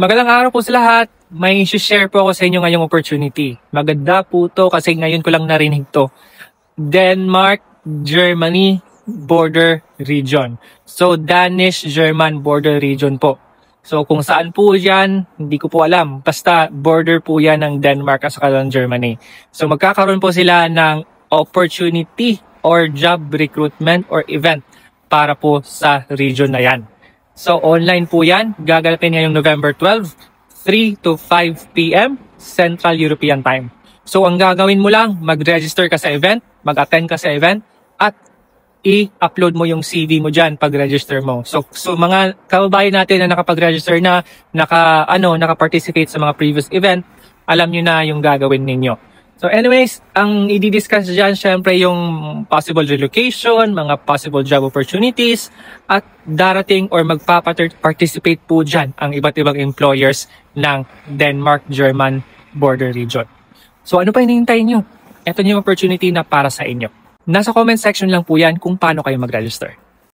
Magandang araw po sa lahat. May share po ako sa inyo ngayong opportunity. Maganda po to kasi ngayon ko lang narinig to. Denmark, Germany border region. So Danish-German border region po. So kung saan po yan, hindi ko po alam. Basta border po yan ng Denmark at saka ng Germany. So magkakaroon po sila ng opportunity or job recruitment or event para po sa region na yan. So online po yan, gaganapin ngayong November 12, 3 to 5 p.m. Central European Time. So ang gagawin mo lang, mag-register ka sa event, mag-attend ka sa event, at i-upload mo yung CV mo dyan pag-register mo. So mga kababayan natin na nakapag-register na, naka-participate sa mga previous event, alam nyo na yung gagawin ninyo. So anyways, ang i-discuss dyan, syempre yung possible relocation, mga possible job opportunities, at darating or magpa-participate po dyan ang iba't ibang employers ng Denmark-German border region. So ano pa hinihintay nyo? Ito yung opportunity na para sa inyo. Nasa comment section lang po yan kung paano kayo mag-register.